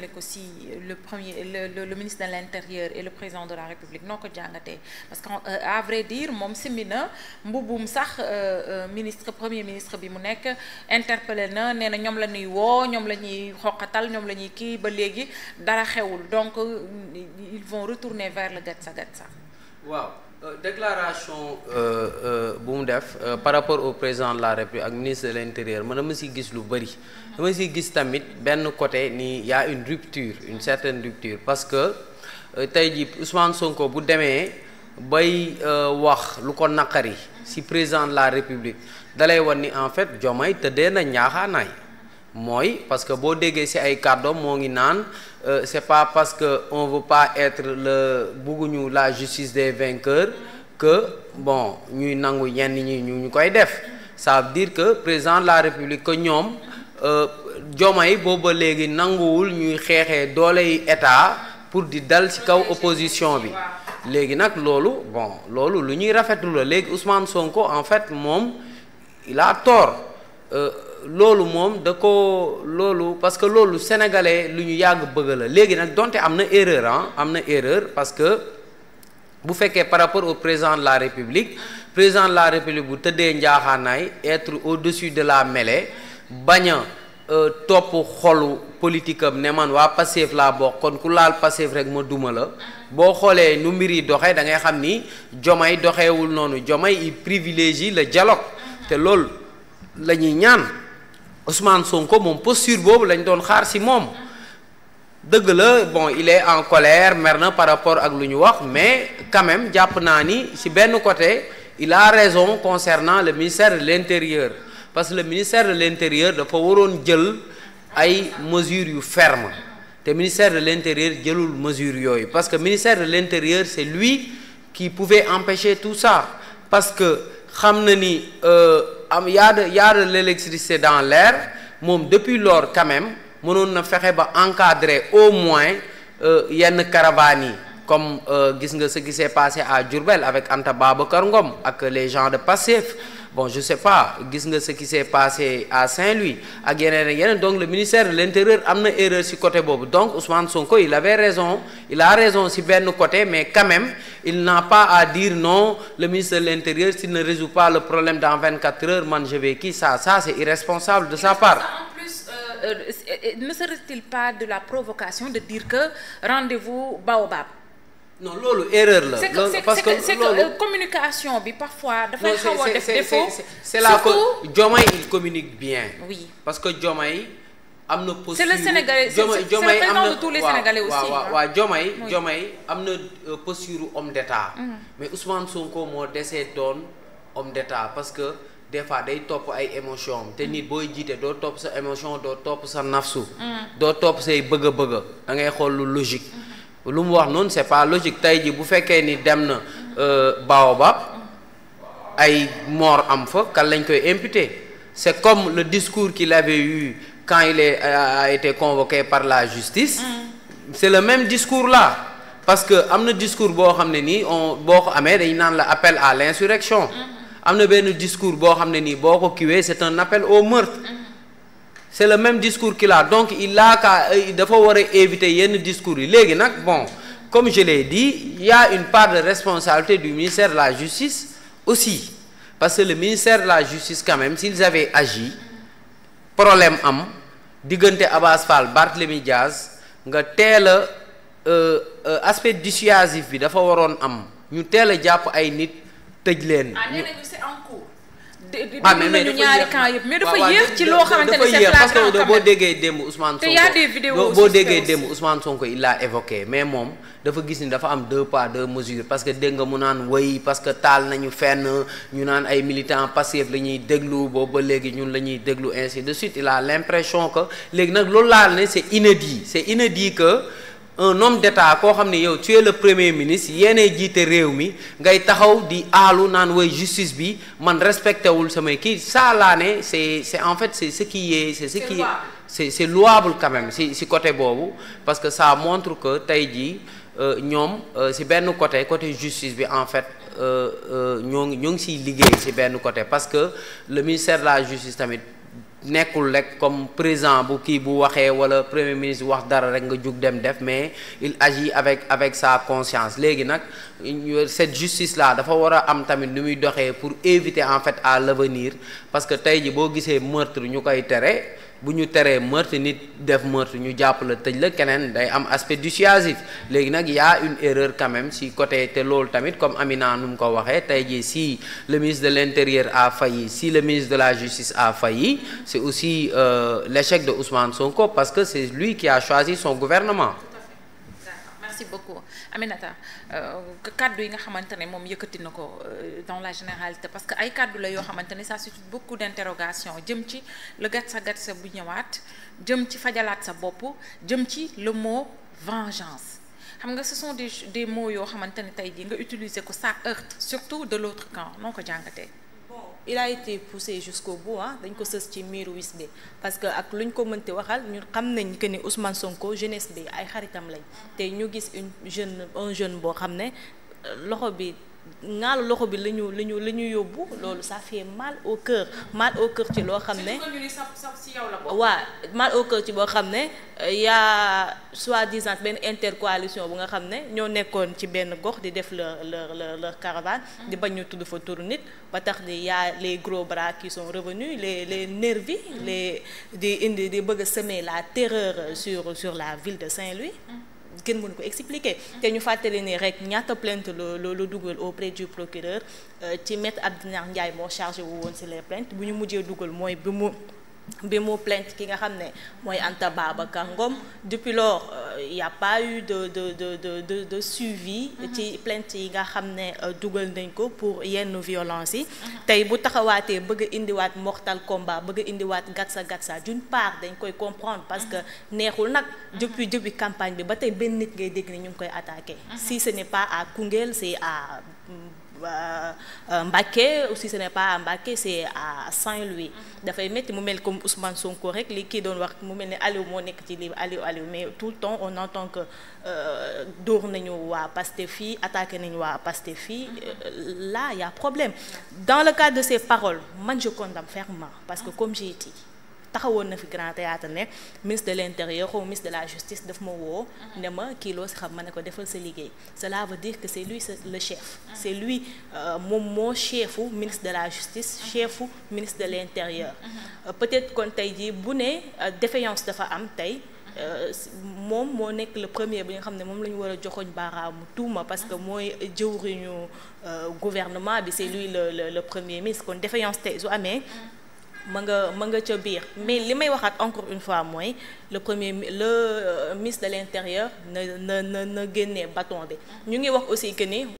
jëmale ko si le ministre de l'Intérieur et le président de la République noo ko jàngatee parce que à vrai dire moom simmi na mbubum sax premier ministre bi mu nekk interpellé na nee na ñoom la ñuy woo ñoom la ñuy xoqatal ñoom la ñuy kii ba léegi dara xewul donc ils vont retourner vers le gatsa gatsa. Waaw. Déclaration bu mu def par rapport au président de la République ak ministre de l'Intérieur man dama si gis lu bëri dama si gis tamit benn côté ni y a une rupture une certaine rupture parce que tey jii Ousmane Sonko bu demee bay wax lu ko naqari si président de la République dalay wan ni en fait Diomaye tëddee na ñaaxaanaay mooy parce que boo déggee ci ay kàddoom moo ngi naan c'est pas parce que on veut pas être bugguñu la justice des vainqueurs que bon ñuy nangu ñenn ñi ñu koy def ça veut dire que président de la République que ñoom Diomaye booba léegi nanguwul ñuy xeexee dooley état pour di dal ci kaw opposition bi léegi nag loolu lu ñuy rafetlu la léegi Ousmane Sonko en fait moom il a tort loolu moom da ko loolu parce que loolu sénégalais lu ñu yàgg bëgg la léegi nag donte am na erreur parce que bu fekkee par rapport au président de la République bu tëddee njaaxaanaay être au-dessus de la mêlée bañ a topp xolu politique am ne man waa Pastef laa bokk kon ku laal Pastef rek ma duma la boo xoolee nu mbir yi doxee da ngay xam ni Diomaye doxeewul noonu Diomaye il privilégie le dialogue te loolu la ñuy ñaan Ousmane Sonko moom posture boobu lañ doon xaar ci moom dëgg la bon il est en colère mer na par rapport ak lu ñu wax mais quand même jàpp naa ni ci benn côté il a raison concernant le ministère de l'Intérieur parce que le ministère de l'Intérieur dafa waroon jël ay mesures yu ferme te ministère de l'Intérieur jëlul mesures yooyu parce que ministère de l'Intérieur c'est lui qui pouvait empêcher tout ça parce que xam na ni y a de l'électricité dans l'air moom depuis lors quand même mënoon na fexe ba encadrer au moins yenn caravanes yi comme gis nga ce qui s'est passé à Diourbel avec Anta Babacar Ngom ak les gens de Pastef bon je sais pas gis nga ce qui s'est passé à Saint-Louis ak yeneen donc le ministère de l'Intérieur am na erreur ci côté boobu donc Ousmane Sonko il a raison ci benn côté mais quand même il n'a pas à dire non le ministre de l'Intérieur s'il ne résout pas le problème dans 24 heures man je vais qui ça c'est irresponsable de sa part. En plus ne serait-il pas de la provocation de dire que rendez-vous baobab. Non loolu erreur la. parce que communication bi parfois dafay xaw a def défaut. c'est là que Diomaye il communique bien. Oui parce que Diomaye am na posture. c'est le Sénégalais c'est le président de tous les Sénégalais aussi. waaw Diomaye am na posture homme d'État. mais Ousmane Sonko moo desee doon homme d'État parce que des fois day topp ay émotion am te nit booy jiite doo topp sa émotion doo topp sa nafsu. doo topp say bëgg-bëgg da ngay xool lu logique. lu mu wax noonu c'est pas logique tey ji bu fekkee ni dem na Baobab ay mort am fa kan lañ koy imputer c'est comme le discours qu'il avait eu quand il a été convoqué par la justice c'est le même discours là parce que am na discours boo xam ne nii boo ko amee dañ naan la appel à l'insurrection am na benn discours boo xam ne nii boo ko kiwee c'est un appel au meurtre c'est le même discours qu'il a donc il a dafa war a éviter yenn discours yi léegi nag bon comme je l'ai dit il y a une part de responsabilité du ministère de la Justice aussi parce que le ministère de la Justice quand même s'ils avaient agi problème am diggante Abass Fall Barthélémy Diaz nga teel a aspect dissuasif bi dafa waroon am ñu teel a jàpp ay nit tëj leen. mais nañu ñaari camp yëpp mais dafa yéex ci loo xamante ne c'est parce que boo déggee démb Ousmane Sonko te y a des vidéos boo déggee démb Ousmane Sonko il l'a évoqué mais moom dafa gis ni dafa am 2 poids 2 mesures parce que dégg nga mu naan wéy parce que taal nañu fenn ñu naan ay militants passifs la ñuy déglu boobu ba léegi ñun la ñuy déglu ainsi de suite il a l'impression que léegi nag loolu laal ne c'est inédit que un homme d'État koo xam ne yow tu es le premier ministre yéenay jiite réew mi ngay taxaw di aalu naan way justice bi man respecté wul samay kii ça laa ne c'est en fait c'est louable quand même si côté boobu parce que ça montre que tey jii ñoom si benn côté justice bi en fait ñoo ngi siy liggéey si benn côté parce que le ministère de la justice tamit nekkul rek comme président bu kii bu waxee wala premier ministre wax dara rek nga jug dem def, mais il agit avec sa conscience. léegi nag cette justice là dafa war a am tamit nu muy doxee pour éviter en fait à l'avenir, parce que tey ji boo gisee meurtre ñu koy tere, bu ñu teree meurtre nit def meurtre ñu jàpp la tëj la, keneen day am aspect dissuasif. léegi nag y a une erreur quand même si côté te loolu tamit comme Amina nu mu ko waxee, tey jii si le ministre de l'Intérieur a failli, si le ministre de la Justice a failli, c'est aussi l'échec de Ousmane Sonko, parce que c'est lui qui a choisi son gouvernement. Merci beaucoup Aminata. Kaddu yi nga xamante ne moom yëkkati na ko dans la généralité, parce que ay kaddu la yoo xamante ne ça suscite beaucoup d'interrogations, jëm ci le gatsa bu ñëwaat, jëm ci fajalaat sa bopp, jëm ci le mot vengeance. xam nga ce sont des mots yoo xamante ne tey jii nga utiliser ko, ça heurte surtout de l'autre camp. noo ko jàngatee. Il a été poussé jusqu'au bout dañ ko sës ci miiru wis bi, parce que ak luñ ko mënti waxal ñun xam nañ que ni Ousmane Sonko jeunesse bi ay xaritam lañ, te ñu gis un jeune boo xam ne loxo bi ngaalu loxo bi la ñu yóbbu, loolu ça fait mal au cœur ci loo xam ne waa mal au cœur ci boo xam ne yaa soi-disant benn intercoalition bu nga xam ne ñoo nekkoon ci benn gox di def leur caravane, di bañ ñu tudd fa turu nit, ba tax di yaa les gros bras qui sont revenus, les nervis, di bëgg a semer la terreur sur la ville de Saint-Louis. Kenn mënu ko expliquer. te ñu fàttali ni rek ñaata plainte lu dugal auprès du procureur, ci maître Abdinaar Ndiaye moo chargé wu woon ci les plaintes. bu ñu mujjee dugal mooy bi mu plainte ki nga xam ne mooy Anta Babacar Ngom. depuis lors y a pas eu de suivi ci plainte yi nga xam ne dugal nañ ko pour yenn violence yi. tey bu taxawaatee bëgg a indiwaat mortal combat, bëgg a indiwaat gatsa d'une part dañ koy comprendre, parce que neexul nag depuis campagne bi ba tey benn nit ngay dégg ni ñu ngi koy attaqué. si ce n'est pas à Koungheul, c'est à Mbacké, aussi ce n'est pas à Mbacké, c'est à Saint-Louis. dafay métti mu mel comme Ousmane Sonko rek li kii doon wax mu mel ne Aliou moo nekk ci livre Aliou, mais tout le temps on entend que dóor nañu waa Pastef fii, attaqué nañu waa Pastef fii. Là y a problème. Dans le cadre de ces paroles, man je condamne fermement, parce que comme j'ai dit, taxawoon na fi Grand Théâtre ne ministre de l'Intérieur ou ministre de la Justice daf ma woo ne ma kii loo si xam, ma ne ko defal sa liggéey. Cela veut dire que c'est lui le chef, c'est lui moom moo chefu ministre de la Justice, chefu ministre de l'Intérieur. Peut-être kon tey jii bu ne défaillance dafa am tey, moom moo nekk le premier bi nga xam ne moom la ñu war a joxoñ baaraamu tuuma, parce que mooy jëwriñu gouvernement bi, c'est lui le premier ministre. Kon défaillance tey su amee ma nga ca biir. mais li may waxaat encore une fois mooy le ministre de l'Intérieur na génnee bâton bi. ñu ngi wax aussi que ni